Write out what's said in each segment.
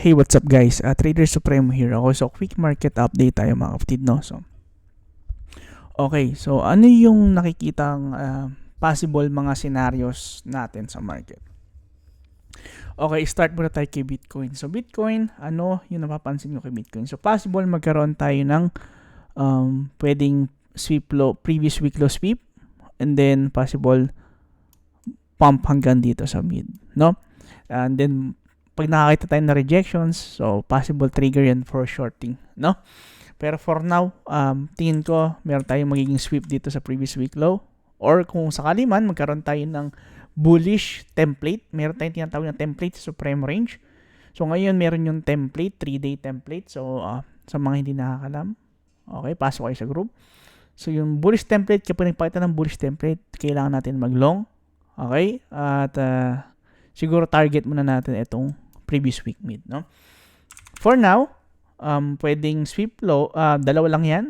Hey, what's up guys? Trader Supremo here ako. So, quick market update tayo mga kapatid, no? So, ano yung nakikitang possible mga scenarios natin sa market? Okay, start muna tayo kay Bitcoin. So, Bitcoin, ano yung napapansin ko kay Bitcoin? So, possible magkaroon tayo ng pwedeng sweep low, previous week low sweep, and then possible pump hanggang dito sa mid, no? And then, pag nakakita tayo na rejections, so possible trigger yan for shorting, no? Pero for now, tingin ko meron tayong magiging sweep dito sa previous week low, or kung sakali man magkaroon tayo ng bullish template, meron tayong tinatawag na template sa supreme range. So ngayon meron yung template, 3-day template. So sa mga hindi nakakalam, okay, pasok kayo sa group. So yung bullish template, kapag nagpakita ng bullish template, kailangan natin mag-long, okay? At siguro target muna natin itong previous week mid, no? For now, pwedeng sweep low, dalawa lang yan.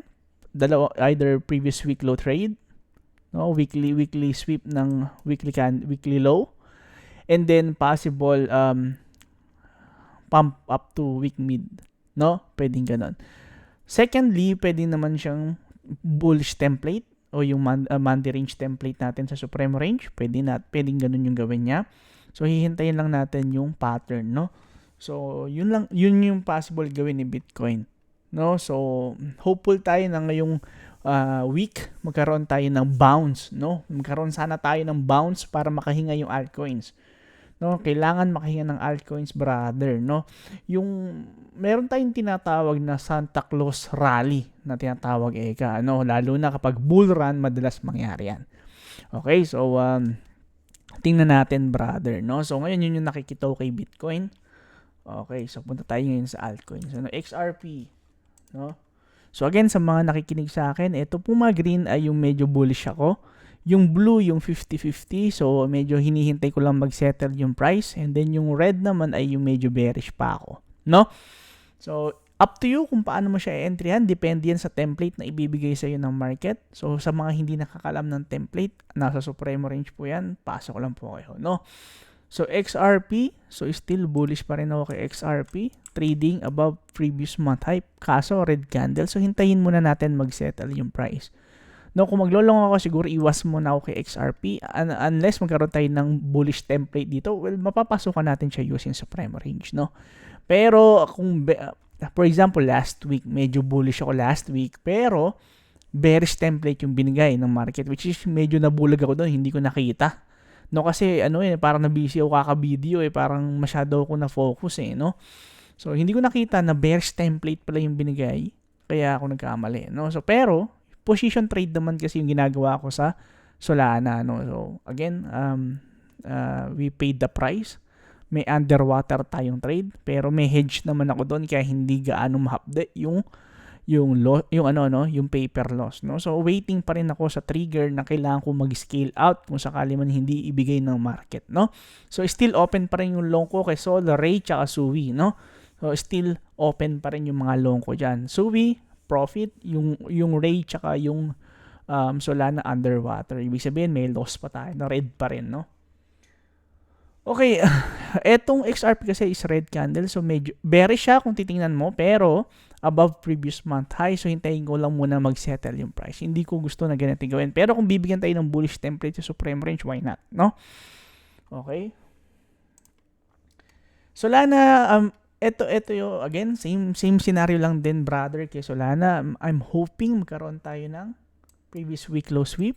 Either previous week low trade, no, weekly sweep ng weekly low, and then possible pump up to week mid, no? Pwedeng ganon. Secondly, pwedeng naman siyang bullish template o yung Monday range template natin sa supreme range. Pwedeng ganon yung gawin niya. So hihintayin lang natin yung pattern, no? So yun yung possible gawin ni Bitcoin, no? So hopeful tayo na ngayong week magkaroon tayo ng bounce, no? Magkaroon sana tayo ng bounce para makahinga yung altcoins, no? Kailangan makahinga ng altcoins, brother, no? Yung meron tayong tinatawag na Santa Claus rally na tinatawag no? Lalo na kapag bull run, madalas mangyari yan. Okay, so tingnan natin, brother, no? So ngayon yun yung nakikita ko kay Bitcoin. Okay, so punta tayo ngayon sa altcoins. So XRP, no? So again, sa mga nakikinig sa akin, ito po mga green ay yung medyo bullish ako. Yung blue, yung 50-50. So medyo hinihintay ko lang mag-settle yung price. And then yung red naman ay yung medyo bearish pa ako, no? So up to you kung paano mo siya i-entryhan. Depende yan sa template na ibibigay sa iyo ng market. So sa mga hindi nakakalam ng template, nasa supremo range po yan. Pasok lang po kayo, no? So XRP, so still bullish pa rin ako kay XRP. Trading above previous month high. Kaso red candle. So hintayin muna natin mag-settle yung price. No, kung maglolong ako, siguro iwas muna ako kay XRP. Unless magkaroon tayo ng bullish template dito, well, mapapasukan natin siya using supreme range, no? Pero kung for example, last week, medyo bullish ako last week, pero bearish template yung binigay ng market, which is medyo nabulag ako doon, hindi ko nakita. No, kasi parang na-busy ako kaka-video parang masyado ako na-focus no. So hindi ko nakita na bearish template pala yung binigay, kaya ako nagkamali, no. So pero position trade naman kasi yung ginagawa ko sa Solana, no. So again, we paid the price. May underwater tayong trade, pero may hedge naman ako doon kaya hindi gaano mahapde yung paper loss, no? So waiting pa rin ako sa trigger na kailangan ko mag-scale out kung sakali man hindi ibigay ng market, no? So still open pa rin yung long ko kay Solar, Ray, tsaka Suwi, no? So still open pa rin yung mga long ko diyan. Suwi profit, yung Ray tsaka yung Solana underwater. Ibig sabihin may loss pa tayo, na red pa rin, no? Okay, etong XRP kasi is red candle, so medyo bearish siya kung titingnan mo, pero above previous month high, so hintayin ko lang muna mag-settle yung price. Hindi ko gusto na ganito gawin, pero kung bibigyan tayo ng bullish template sa supreme range, why not, no? Okay. Solana, ito yung, again, same scenario lang din, brother, kay Solana. I'm hoping magkaroon tayo ng previous week low sweep,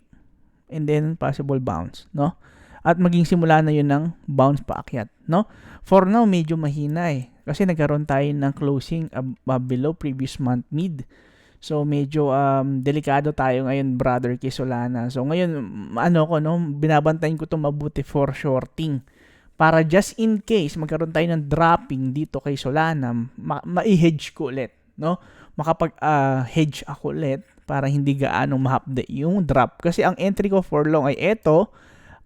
and then possible bounce, no? At maging simula na yun ng bounce paakyat, no? For now, medyo mahina kasi nagkaroon tayo ng closing below previous month mid. So medyo delikado tayo ngayon, brother, kay Solana. So ngayon, binabantayan ko to mabuti for shorting. Para just in case magkaroon tayo ng dropping dito kay Solana, ma-hedge ko ulit, no? Makapag-hedge ako ulit para hindi gaano mahapde yung drop. Kasi ang entry ko for long ay eto,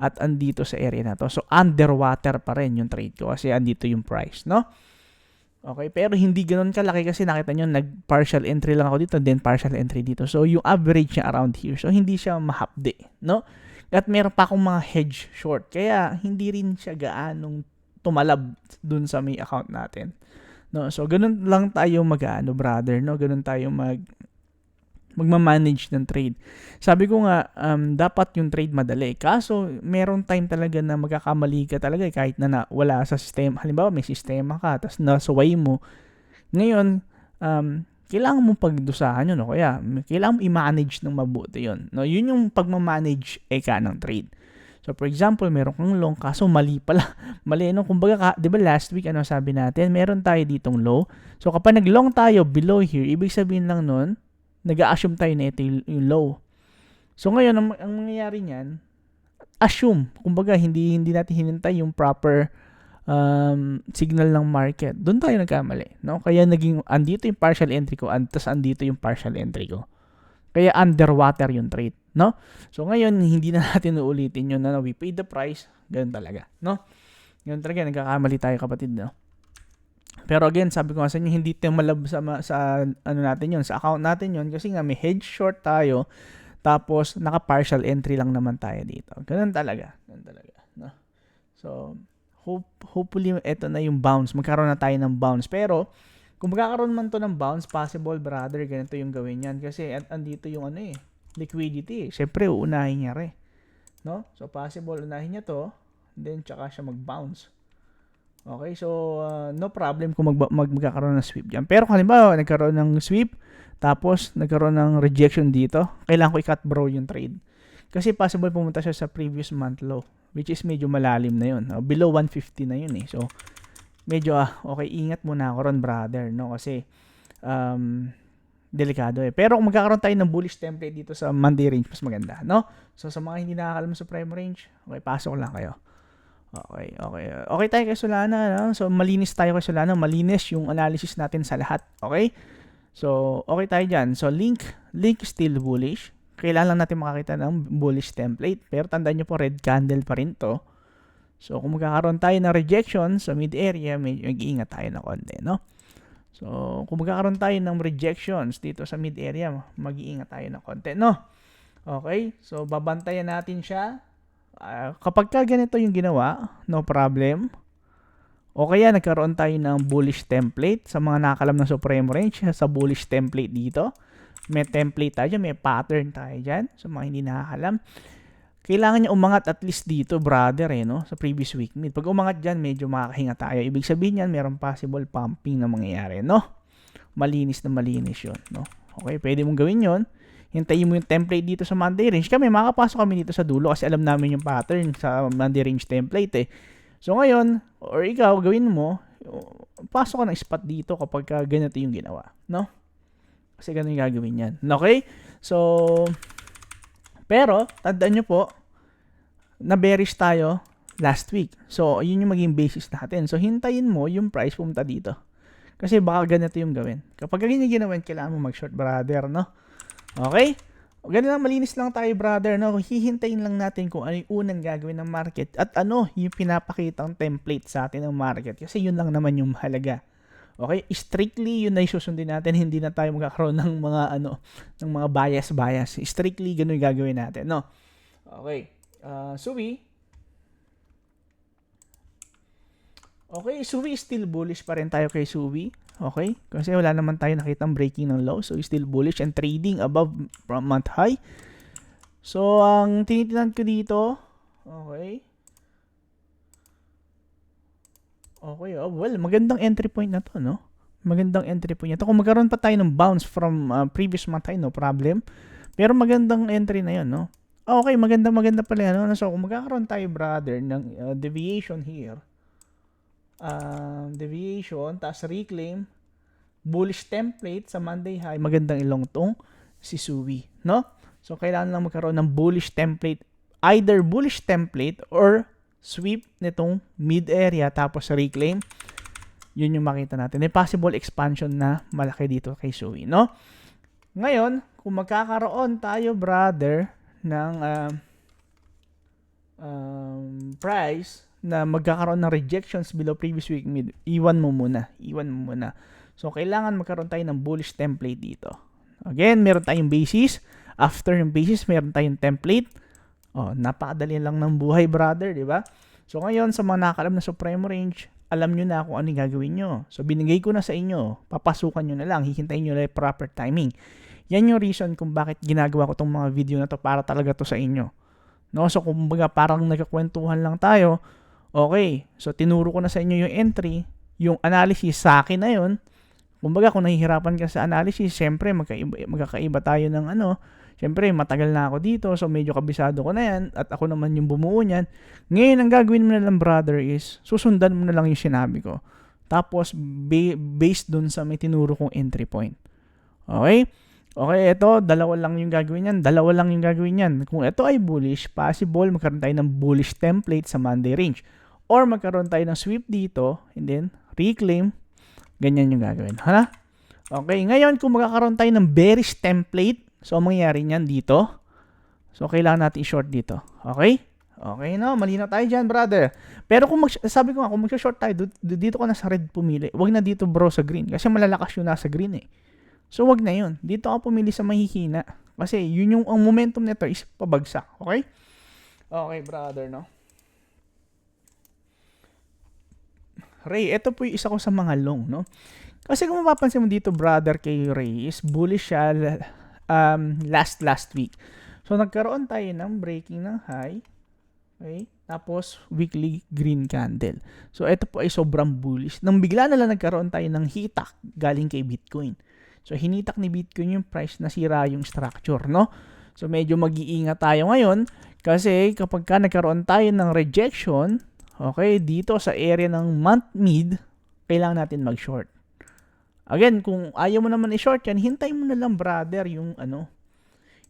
at andito sa area na to. So, underwater pa rin yung trade ko kasi andito yung price, no? Okay, pero hindi ganoon kalaki kasi nakita nyo, nag-partial entry lang ako dito, then partial entry dito. So, yung average niya around here. So, hindi siya mahapde, no? At meron pa akong mga hedge short. Kaya, hindi rin siya gaanong tumalab dun sa may account natin. No? So, ganun lang tayo brother, no? Ganun tayo magmamanage ng trade. Sabi ko nga, dapat yung trade madali. Kaso, meron time talaga na magkakamali ka talaga kahit na wala sa sistema. Halimbawa, may sistema ka, tapos nasuway mo. Ngayon, kailangan mong pagdusahan yun, no? Kaya, kailangan mo i-manage ng mabuti yun. No? Yun yung pagmamanage ng trade. So, for example, meron kang long, kaso mali pala. Mali, no? Kumbaga, di ba last week, ano sabi natin? Meron tayo ditong low. So, kapag nag-long tayo below here, ibig sabihin lang nun, nag-a-assume tayo na ito yung low. So, ngayon, ang mangyayari niyan, assume. Kumbaga, hindi natin hinintay yung proper signal ng market. Doon tayo nagkamali. No? Kaya andito yung partial entry ko, tapos andito yung partial entry ko. Kaya underwater yung trade. No? So, ngayon, hindi na natin uulitin yun. We paid the price. Ganun talaga. No? Ganun talaga, nagkakamali tayo kapatid. No? Pero again, sabi ko nga sa inyo, hindi tayo malab sa ano natin yun, sa account natin yun, kasi nga may hedge short tayo, tapos naka-partial entry lang naman tayo dito. Ganun talaga. No? So, hopefully, ito na yung bounce. Magkaroon na tayo ng bounce. Pero, kung magkakaroon man to ng bounce, possible, brother, ganito yung gawin yan. Kasi, andito yung liquidity. Siyempre, uunahin niya rin. No? So, possible, unahin niya to, then, tsaka siya mag-bounce. Okay, so no problem kung magkakaroon ng sweep dyan. Pero kung halimbawa, nagkaroon ng sweep, tapos nagkaroon ng rejection dito, kailangan ko i-cut bro yung trade. Kasi possible pumunta siya sa previous month low, which is medyo malalim na yun. Below 150 na yun eh. So, medyo okay, ingat muna ako ron, brother. No? Kasi, delikado eh. Pero kung magkakaroon tayo ng bullish template dito sa Monday range, mas maganda. No? So, sa mga hindi nakakalam sa prime range, okay, pasok lang kayo. Okay tayo kay Solana, no? So malinis tayo kay Solana, malinis yung analysis natin sa lahat, okay? So okay tayo diyan. So link still bullish. Kailangan lang natin makakita ng bullish template, pero tandaan niyo po, red candle pa rin to. So kung magkakaroon tayo ng rejection sa mid area, mag-iingat tayo ng konti, no? So kung magkakaroon tayo ng rejections dito sa mid area, mag-iingat tayo ng konti, no? Okay? So babantayan natin siya. Kapag ganito yung ginawa, no problem. O kaya nagkaroon tayo ng bullish template sa mga nakakalam ng Supreme Range, sa bullish template dito. May template tayo dyan, may pattern tayo dyan. Sa mga hindi nakakalam, kailangan niya umangat at least dito, brother, no? Sa previous week mid. Pag umangat dyan, medyo makakahinga tayo. Ibig sabihin yan, mayroong possible pumping na mangyayari, no? Malinis yun, no? Okay, pwede mong gawin yun. Hintayin mo yung template dito sa Monday range. Kami, makapasok kami dito sa dulo kasi alam namin yung pattern sa Monday range template eh. So ngayon, or ikaw, gawin mo, pasok ka ng spot dito kapag ganito yung ginawa. No? Kasi ganun yung gagawin yan. Okay? So, pero, tandaan nyo po, na bearish tayo last week. So, yun yung maging basis natin. So, hintayin mo yung price pumunta dito. Kasi baka ganito yung gawin. Kapag ganyan yung ginawa, kailangan mo mag-short, brother, no? Okay? Ganun lang, malinis lang tayo, brother, no? Hihintayin lang natin kung ano yung unang gagawin ng market at ano yung pinapakitang template sa atin ng market. Kasi yun lang naman yung mahalaga. Okay? Strictly yun na isusundin natin, hindi na tayo magkakaroon ng mga ng mga bias. Strictly ganun yung gagawin natin, no? Okay. Suwi. Okay, Suwi still bullish pa rin tayo kay Suwi. Okay? Kasi wala naman tayo nakitang breaking ng low. So, still bullish and trading above month high. So, ang tinitingnan ko dito, okay. Okay, well, magandang entry point na to, no? Magandang entry point na to. Kung magkaroon pa tayo ng bounce from previous month high, no problem. Pero magandang entry na yun, no? Okay, maganda pala yan, no? So, kung magkakaroon tayo, brother, ng deviation here, deviation, tas reclaim, bullish template sa Monday high, magandang ilong tong si Suwi, no? So, kailangan lang magkaroon ng bullish template, either bullish template or sweep nitong mid area tapos reclaim. Yun yung makita natin. May possible expansion na malaki dito kay Suwi, no? Ngayon, kung magkakaroon tayo, brother, ng price na magkakaroon ng rejections below previous week mid, iwan mo muna. So, kailangan magkaroon tayo ng bullish template dito. Again, meron tayong basis. After yung basis, meron tayong template. Napakadali lang ng buhay, brother, di ba? So, ngayon, sa mga nakakalam na Supreme Range, alam nyo na kung ano yung gagawin nyo. So, binigay ko na sa inyo. Papasukan nyo na lang. Hihintayin nyo na yung proper timing. Yan yung reason kung bakit ginagawa ko tong mga video na to para talaga to sa inyo. No? So, kumbaga parang nagkakwentuhan lang tayo. Okay. So, tinuro ko na sa inyo yung entry. Yung analysis sa akin na yun. Kumbaga, kung nahihirapan ka sa analysis, syempre, magkakaiba tayo ng ano. Syempre, matagal na ako dito, so medyo kabisado ko na yan, at ako naman yung bumuo niyan. Ngayon, ang gagawin mo na lang, brother, is susundan mo na lang yung sinabi ko. Tapos, based dun sa may tinuro kong entry point. Okay? Okay, ito, dalawa lang yung gagawin yan. Dalawa lang yung gagawin yan. Kung ito ay bullish, possible magkaroon tayo ng bullish template sa Monday range. Or magkaroon tayo ng sweep dito, and then reclaim. Ganyan yung gagawin. Hala? Okay, ngayon, kung magkakaroon tayo ng bearish template, so, ang mangyayari niyan dito. So, kailangan natin i-short dito. Okay? Okay, no? Malinaw tayo dyan, brother. Pero kung sabi ko nga, kung mag-short tayo, dito ko na sa red pumili. Huwag na dito, bro, sa green. Kasi malalakas yung nasa green eh. So, wag na yun. Dito ako pumili sa mahihina. Kasi yun yung ang momentum nito is pabagsak. Okay? Okay, brother, no? Ray, ito po yung isa ko sa mga long, no? Kasi kung mapapansin mo dito, brother, kay Ray, is bullish siya last week. So, nagkaroon tayo ng breaking ng high. Okay? Tapos, weekly green candle. So, ito po ay sobrang bullish. Nang bigla na lang nagkaroon tayo ng hitak galing kay Bitcoin. So, hinitak ni Bitcoin yung price, nasira yung structure, no? So, medyo mag-iingat tayo ngayon kasi kapag ka nagkaroon tayo ng rejection, okay, dito sa area ng month mid, kailangan natin mag-short. Again, kung ayaw mo naman i-short yan, hintayin mo na lang, brother, yung ano.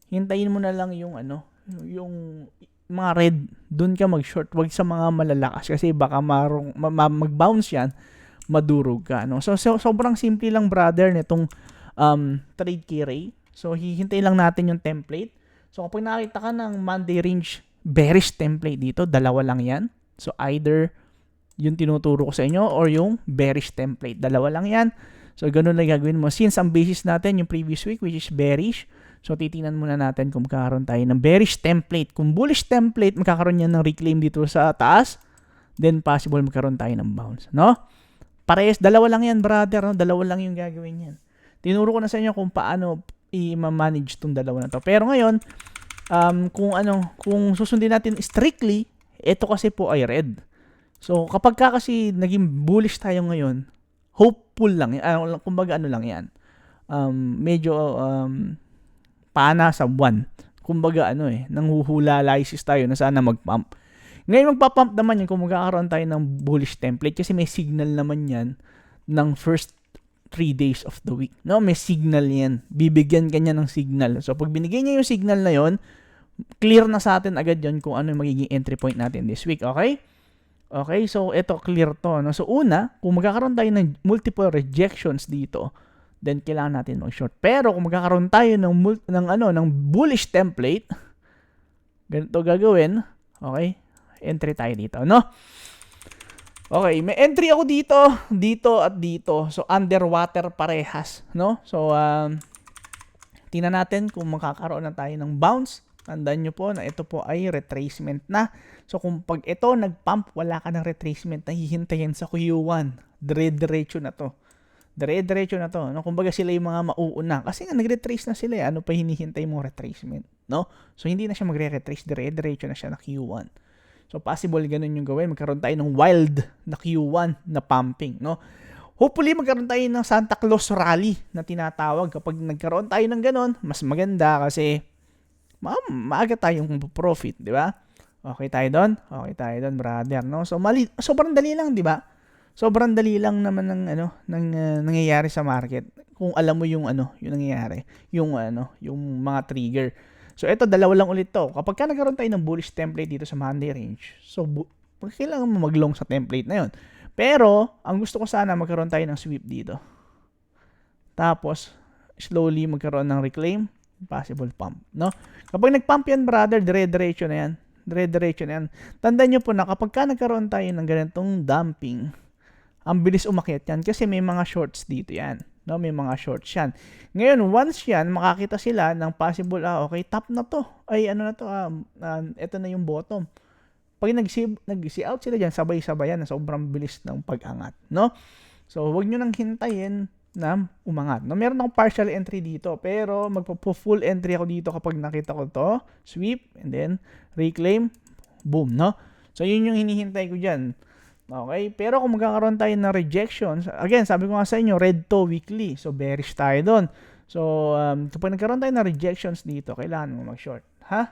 Hintayin mo na lang yung ano, yung mga red, dun ka mag-short. Wag sa mga malalakas kasi baka mag-bounce yan, madurog ka, no? So, sobrang simple lang, brother, nitong trade key Ray. So, hihintayin lang natin yung template. So, kapag nakita ka ng Monday range bearish template dito, dalawa lang yan. So, either yung tinuturo ko sa inyo or yung bearish template. Dalawa lang yan. So, ganun lang gagawin mo. Since ang basis natin yung previous week, which is bearish, so, titingnan muna natin kung magkakaroon tayo ng bearish template. Kung bullish template, magkakaroon yan ng reclaim dito sa taas, then possible magkaroon tayo ng bounce. No? Parehas, dalawa lang yan, brother. No? Dalawa lang yung gagawin yan. Tinuro ko na sa inyo kung paano i-manage itong dalawa na to. Pero ngayon, kung susundin natin strictly, ito kasi po ay red. So, kapag kasi naging bullish tayo ngayon, hopeful lang. Kumbaga ano lang yan. Medyo pana sa buwan. Kumbaga nanghuhula-lysis tayo na sana mag-pump. Ngayon magpa-pump naman yan kung magkakaroon tayo ng bullish template kasi may signal naman yan ng first 3 days of the week. No, may signal yan. Bibigyan kanya ng signal. So, pag binigay niya yung signal na yon, clear na sa atin agad yon kung ano yung magiging entry point natin this week. Okay? Okay, so ito clear to. No? So, una, kung magkakaroon tayo ng multiple rejections dito, then kailangan natin mag-short. Pero kung magkakaroon tayo ng bullish template, ganito gagawin. Okay? Entry tayo dito, no? Okay, may entry ako dito at dito. So, underwater parehas, no? So, tingnan natin kung makakaroon na tayo ng bounce. Tandaan nyo po na ito po ay retracement na. So, kung pag ito nag-pump, wala ka ng retracement na hihintayin sa Q1. Dire-diretso na to. Dire-diretso na to. No? Kumbaga sila yung mga mauuna. Kasi nga, nag-retrace na sila. Ano pa hinihintay mong retracement? No? So, hindi na siya magre-retrace. Dire-diretso na siya na Q1. So, possible ganun yung gawin. Magkaroon tayo ng wild na Q1 na pumping, no? Hopefully, magkaroon tayo ng Santa Claus rally na tinatawag. Kapag nagkaroon tayo ng ganun, mas maganda kasi maaga tayong profit, di ba? Okay tayo doon? Okay tayo doon, brother, no? So, sobrang dali lang, di ba? Sobrang dali lang naman ng nangyayari sa market kung alam mo yung yung nangyayari, yung mga trigger. So, ito, dalawa lang ulit to. Kapag ka nagkaroon tayo ng bullish template dito sa Monday range, so, kailangan mo mag-long sa template na yun. Pero, ang gusto ko sana, magkaroon tayo ng sweep dito. Tapos, slowly magkaroon ng reclaim, possible pump, no? Kapag nag-pump yan, brother, dire-diretso na yan. Dire-diretso na yan. Tandaan nyo po na kapag ka nagkaroon tayo ng ganitong dumping, ang bilis umakyat yan kasi may mga shorts dito yan. No, may mga shorts yan. Ngayon, once yan, makakita sila ng possible, okay, top na to. Ay, ito na yung bottom. pag nag-see out sila dyan, sabay-sabay yan, sobrang bilis ng pag-angat, no? So, huwag nyo nang hintayin na umangat. No, meron akong partial entry dito, pero magpo-full entry ako dito kapag nakita ko to, sweep, and then reclaim, boom, no? So, yun yung hinihintay ko dyan. Okay? Pero kung magkakaroon tayo ng rejections, again, sabi ko nga sa inyo, red to weekly. So, bearish tayo doon. So, kapag nagkaroon tayo ng rejections dito, kailangan mo mag-short. Ha?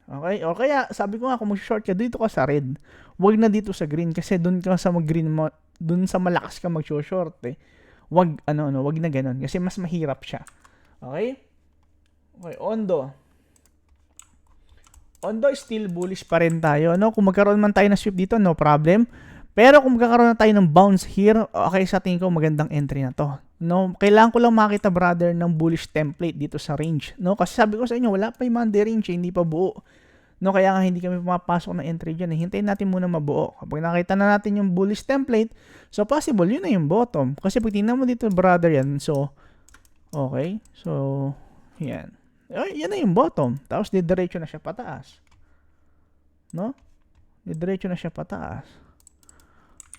Okay? O kaya, sabi ko nga, kung mag-short ka, dito ka sa red. Huwag na dito sa green kasi doon ka sa mag-green mo, doon sa malakas ka mag-short eh. Wag na ganun kasi mas mahirap siya. Okay? Okay, Ondo. Ondo still bullish pa rin tayo, no? Kung magkaroon man tayo ng sweep dito, no problem. Pero kung magkakaroon na tayo ng bounce here, okay, sa tingin ko magandang entry na to. No, kailangan ko lang makita, brother, ng bullish template dito sa range, no? Kasi sabi ko sa inyo, wala pa yung Monday range, hindi pa buo. No, kaya nga hindi kami pumapasok ng entry dyan. Hintayin natin muna mabuo. Kapag nakita na natin yung bullish template, so possible, yun na yung bottom. Kasi pag tingnan mo dito, brother, yan. So, okay. So, yan. Yan na yung bottom. Tapos, didiretso na siya pataas. No? Didiretso na siya pataas.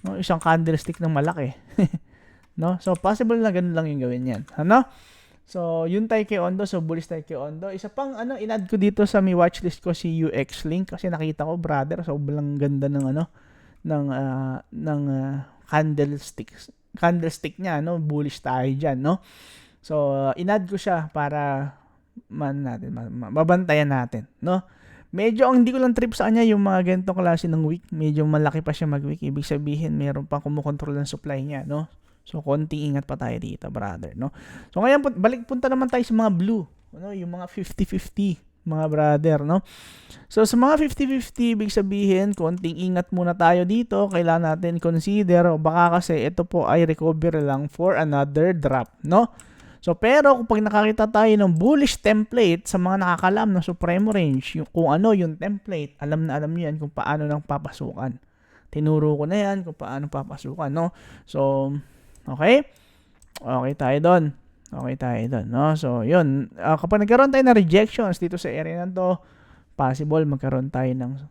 No? Isang candlestick ng malaki. No? So, possible na ganun lang yung gawin yan. Ano? So, yun tayo kay Ondo. So, bullish tayo kay Ondo. Isa pang, in-add ko dito sa may watchlist ko si UX Link. Kasi nakita ko, brother, sobrang ganda ng, candlestick niya, no? Bullish tayo dyan, no? So, in-add ko siya para, mabantayan natin, no? Medyo, ang hindi ko lang trip sa kanya, yung mga ganitong klase ng wick. Medyo malaki pa siya mag-wick. Ibig sabihin, meron pang kumukontrol ng supply niya, no? So, konting ingat pa tayo dito, brother, no? So, ngayon, punta naman tayo sa mga blue, ano? Yung mga 50-50, mga brother, no? So, sa mga 50-50, ibig sabihin, konting ingat muna tayo dito. Kailangan natin consider, baka kasi ito po ay recovery lang for another drop, no? So, pero kung nakakita tayo ng bullish template sa mga nakakalam ng Supremo Range, kung ano yung template, alam nyo yan kung paano nang papasukan. Tinuro ko na yan kung paano papasukan, no? So, okay? Okay tayo doon. Okay tayo doon, no? So, yun. Kapag nagkaroon tayo ng rejections dito sa area na to, possible magkaroon tayo ng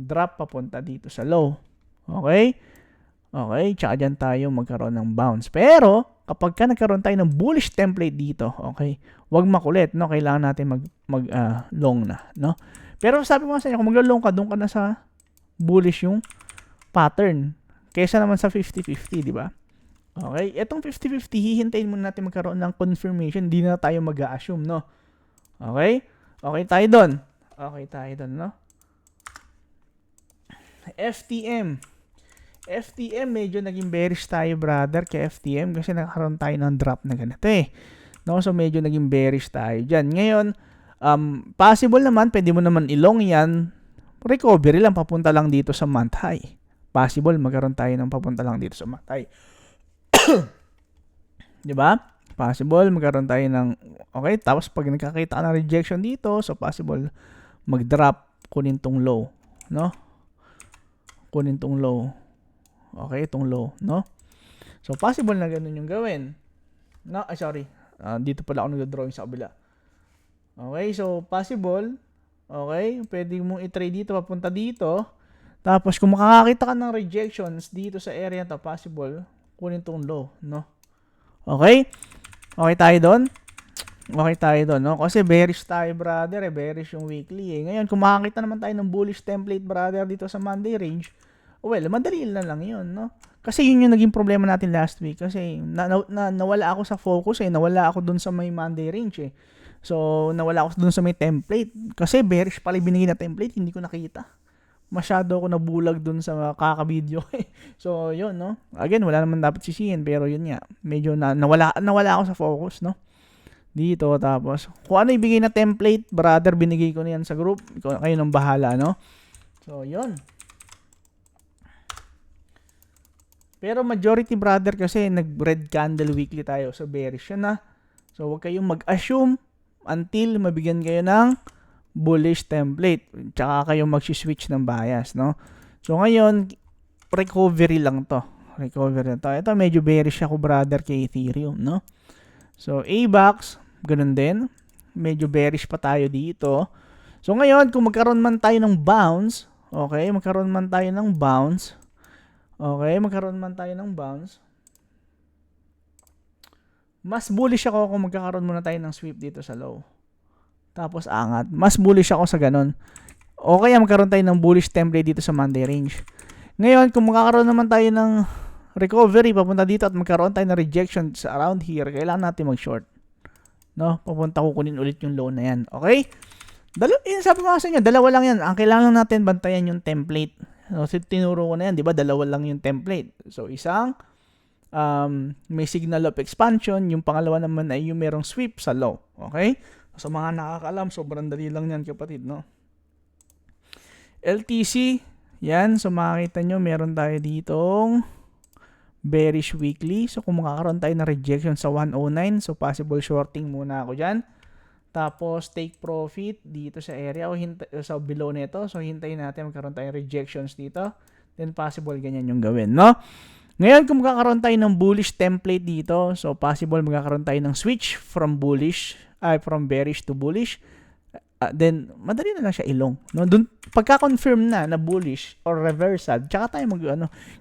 drop papunta dito sa low. Okay? Okay? Tsaka dyan tayo magkaroon ng bounce. Pero, kapag nagkaroon tayo ng bullish template dito, okay? Huwag makulit, no? Kailangan natin long na, no? Pero sabi ko sa inyo, kung maglo-long ka, doon ka na sa bullish yung pattern. Kaysa naman sa 50-50, di ba? Okay, etong 50-50, hihintayin muna natin magkaroon ng confirmation. Hindi na tayo mag-a-assume, no? Okay? Okay tayo doon. Okay tayo doon, no? FTM. FTM, medyo naging bearish tayo, brother, kay FTM kasi nagkaroon tayo ng drop na ganito eh. No? So, medyo naging bearish tayo dyan. Ngayon, possible naman, pwede mo naman ilong yan. Recovery lang, papunta lang dito sa month high. Possible, magkaroon tayo ng papunta lang dito sa month high. Diba? Possible, magkaroon tayo ng, okay, tapos pag nagkakita ka ng rejection dito, so possible, mag-drop, kunin tong low, no? Kunin tong low. Okay, itong low, no? So, possible na ganun yung gawin. No, sorry. Dito pala ako nag-drawing sa kabila. Okay, so, possible, okay, pwede mong i-trade dito, papunta dito. Tapos, kung makakakita ka ng rejections dito sa area to, possible, kunin tong low, no? Okay? Okay tayo doon? Okay tayo doon, no? Kasi bearish tayo, brother, bearish yung weekly, eh. Ngayon, kung makakita naman tayo ng bullish template, brother, dito sa Monday range, well, madali lang yun, no? Kasi yun yung naging problema natin last week. Kasi nawala ako sa focus, eh. Nawala ako doon sa may Monday range, eh. So, nawala ako doon sa may template. Kasi bearish pala binigay na template, hindi ko nakita. Masyado ako nabulag dun sa kaka-video. So, yun, no? Again, wala naman dapat sisihin, pero yun nga. Medyo nawala ako sa focus, no? Dito, tapos, kung ano ibigay na template, brother, binigay ko na yan sa group. Kayo nang bahala, no? So, yun. Pero majority, brother, kasi nag-red candle weekly tayo. So, bearish yun, na. So, huwag kayong mag-assume until mabigyan kayo ng bullish template. Tsaka kayo mag-switch ng bias, no? So, ngayon, recovery lang to. Recovery lang to. Ito, medyo bearish ako, brother, kay Ethereum, no? So, AVAX, ganun din. Medyo bearish pa tayo dito. So, ngayon, kung magkaroon man tayo ng bounce, okay, magkaroon man tayo ng bounce, okay, magkaroon man tayo ng bounce, mas bullish ako kung magkakaroon muna tayo ng sweep dito sa low. Tapos angat. Mas bullish ako sa ganun. O kaya magkaroon tayo ng bullish template dito sa Monday range. Ngayon, kung magkakaroon naman tayo ng recovery papunta dito at magkaroon tayo ng rejection sa around here, kailangan natin mag-short. No? Papunta kukunin ulit yung low na yan. Okay? Sabi ko nga sa inyo, dalawa lang yan. Ang kailangan natin bantayan yung template. So, tinuro ko na yan, di ba? Dalawa lang yung template. So, isang may signal of expansion. Yung pangalawa naman ay yung merong sweep sa low. Okay? So, mga nakakaalam, sobrang dali lang yan, kapatid, no? LTC, yan. So, makikita nyo, meron tayo ditong bearish weekly. So, kung makakaroon tayo ng rejection sa 109, so possible shorting muna ako dyan. Tapos, take profit dito sa area o sa below nito. So, hintayin natin magkaroon tayo rejections dito. Then, possible ganyan yung gawin, no? Ngayon, kung magkakaroon tayo ng bullish template dito, so possible magkakaroon tayo ng switch from bearish to bullish. Then, madali na lang siya ilong. No? Dun, pagka-confirm na bullish or reversal, tsaka tayo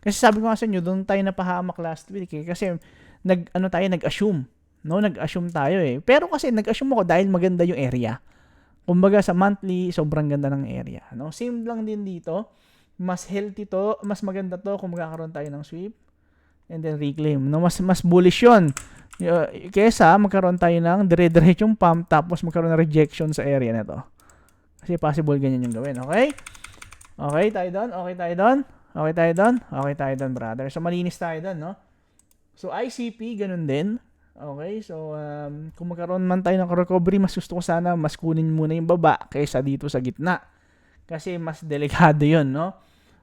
kasi sabi ko nga sa inyo, doon tayo napahamak last week. Kasi, nag-assume. No? Nag-assume tayo eh. Pero kasi, nag-assume ako dahil maganda yung area. Kumbaga, sa monthly, sobrang ganda ng area. No? Same lang din dito. Mas healthy to, mas maganda to kung magkakaroon tayo ng sweep. And then reclaim. No, mas bullish yun. Kesa magkaroon tayo ng dire-diretsong pump tapos magkaroon ng rejection sa area na to. Kasi possible ganyan yung gawin. Okay? Okay tayo doon? Okay tayo doon? Okay tayo doon? Okay tayo doon, brother. So, malinis tayo doon, no? So, ICP, ganun din. Okay? So, kung magkaroon man tayo ng recovery, mas gusto ko sana mas kunin muna yung baba kaysa dito sa gitna. Kasi mas delikado yun, no?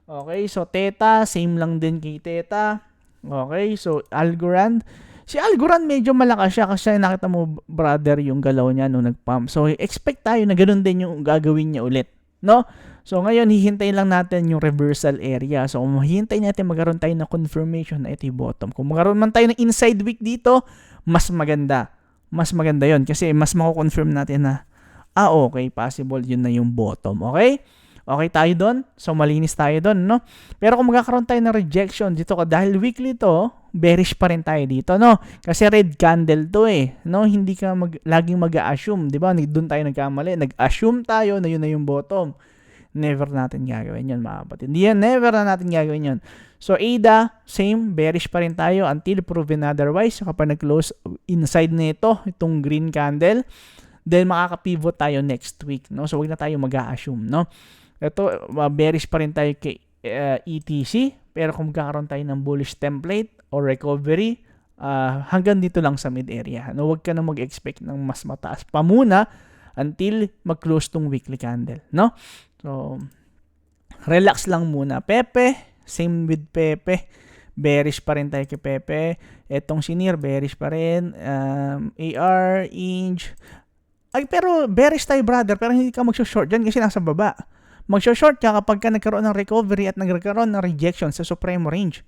Okay? So, Theta, same lang din kay Theta. Okay, so Algorand. Si Algorand medyo malakas siya kasi nakita mo, brother, yung galaw niya nung nag-pump. So, expect tayo na ganoon din yung gagawin niya ulit. No? So, ngayon, hihintayin lang natin yung reversal area. So, kung hihintayin natin magkaroon tayo ng confirmation na ito yung bottom. Kung magkaroon man tayo ng inside wick dito, mas maganda. Mas maganda yon kasi mas mako-confirm natin na, okay, possible yun na yung bottom. Okay? Okay tayo doon? So, malinis tayo doon, no? Pero kung magkakaroon tayo ng rejection dito, dahil weekly to, bearish pa rin tayo dito, no? Kasi red candle to eh, no? Hindi ka laging mag-assume, di ba? Doon tayo nagkamali. Nag-assume tayo na yun na yung bottom. Never natin gagawin yun, mga kapatid. Never na natin gagawin yun. So, ADA, same, bearish pa rin tayo until proven otherwise. So, kapag nag-close inside nito, itong green candle, then makaka-pivot tayo next week, no? So, wag na tayo mag-assume, no? Ito, bearish pa rin tayo kay ETC. Pero kung magkakaroon tayo ng bullish template or recovery, hanggang dito lang sa mid area. No, huwag ka na mag-expect ng mas mataas pa muna until mag-close tong weekly candle. No? So, relax lang muna. Pepe, same with Pepe. Bearish pa rin tayo kay Pepe. Etong Sinir, bearish pa rin. AR, Inch. Pero bearish tayo, brother. Pero hindi ka mag-short dyan kasi nasa baba. Mag-short ka kapag ka nagkaroon ng recovery at nagkaroon ng rejection sa supremo range.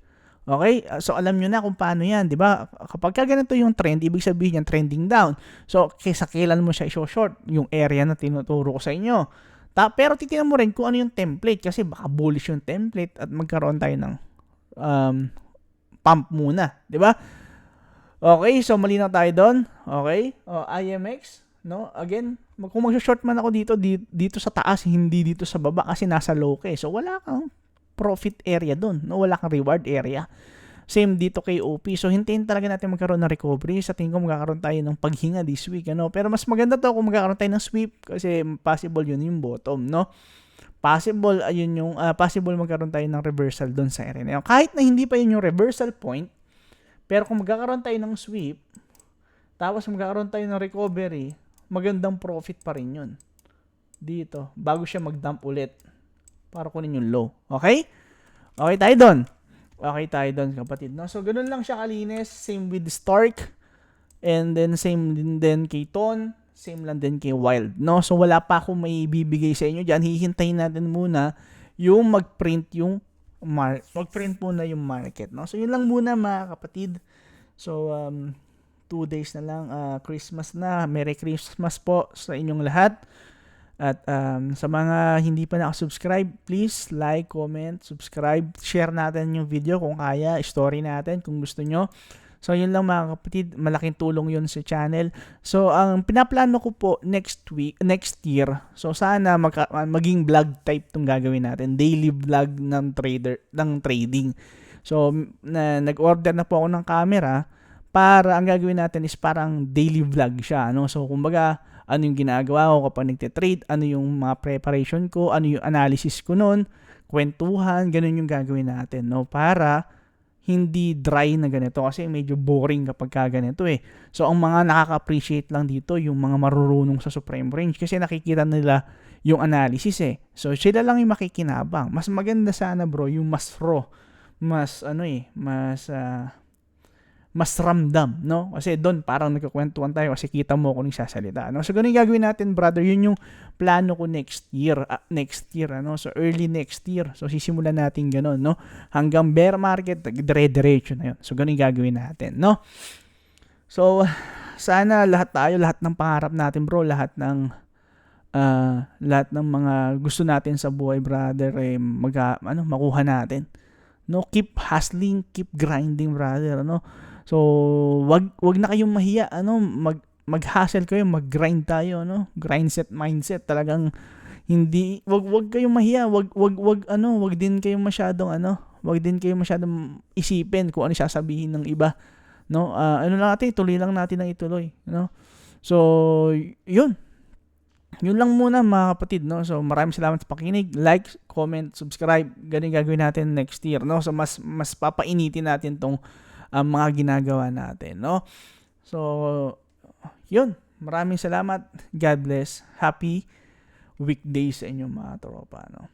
Okay? So, alam nyo na kung paano yan. Diba? Kapag ka ganito yung trend, ibig sabihin yan, trending down. So, kaysa kailan mo siya i-short, yung area na tinuturo ko sa inyo. Pero titignan mo rin kung ano yung template kasi baka bullish yung template at magkaroon tayo ng pump muna. Diba? Okay? So, malinaw tayo doon. Okay? IMX. No? Again, kung mag-short man ako dito sa taas, hindi dito sa baba kasi nasa low ka eh. So, wala kang profit area doon. No? Wala kang reward area. Same dito kay OP. So, hintayin talaga natin magkaroon ng recovery. Sa tingin ko, magkakaroon tayo ng paghinga this week. Ano? Pero mas maganda to kung magkakaroon tayo ng sweep kasi possible yun yung bottom. No? Possible, possible magkaroon tayo ng reversal doon sa area na yun. Kahit na hindi pa yun yung reversal point, pero kung magkakaroon tayo ng sweep, tapos magkakaroon tayo ng recovery, magandang profit pa rin yun. Dito. Bago siya mag-dump ulit. Para kunin yung low. Okay? Okay tayo doon. Okay tayo doon, kapatid. No? So, ganun lang siya kalinis. Same with Stark. And then, same din kay Ton. Same lang din kay Wild. No? So, wala pa akong may bibigay sa inyo dyan. Hihintayin natin muna yung mag-print muna yung market. No? So, yun lang muna, mga kapatid. So, 2 days na lang, Christmas na. Merry Christmas po sa inyong lahat. At sa mga hindi pa nakasubscribe, please like, comment, subscribe, share natin yung video kung kaya, story natin kung gusto nyo. So, yun lang mga kapatid, malaking tulong yun sa channel. So, ang pinaplano ko po next year, so sana maging vlog type tong gagawin natin, daily vlog ng trading. So, nag-order na po ako ng camera para ang gagawin natin is parang daily vlog siya, no? So, kumbaga, ano yung ginagawa ko kapag nagte-trade, ano yung mga preparation ko, ano yung analysis ko noon, kwentuhan, ganun yung gagawin natin, no? Para hindi dry na ganito kasi medyo boring kapag ganito eh. So, ang mga nakaka-appreciate lang dito, yung mga marurunong sa Supreme Range kasi nakikita nila yung analysis eh. So, sila lang yung makikinabang. Mas maganda sana bro, yung mas raw, mas mas ramdam, no? Kasi doon parang nagkukwentuhan tayo kasi kita mo kung nagsasalita, no? So, ganun yung gagawin natin, brother. Yun yung plano ko next year, ano? So, early next year. So, sisimulan natin ganun, no? Hanggang bear market, dire-diretso na yun. So, ganun yung gagawin natin, no? So, sana lahat ng pangarap natin, bro, lahat ng mga gusto natin sa buhay, brother, eh, makuha natin. No, keep hustling, keep grinding, brother, ano? So, wag na kayong mahiya, ano, mag-hustle kayo, mag-grind tayo, no? Grind set mindset, talagang hindi wag kayong mahiya, wag din kayong masyadong isipin kung ano sasabihin ng iba, no? Ano lang natin, tuloy lang natin ang ituloy, no? So, yun lang muna mga kapatid, no? So, maraming salamat sa pakinig. Like, comment, subscribe. Ganun gagawin natin next year, no? So, mas papainitin natin tong mga ginagawa natin, no? So, yun. Maraming salamat. God bless. Happy weekdays sa inyong mga tropa, no?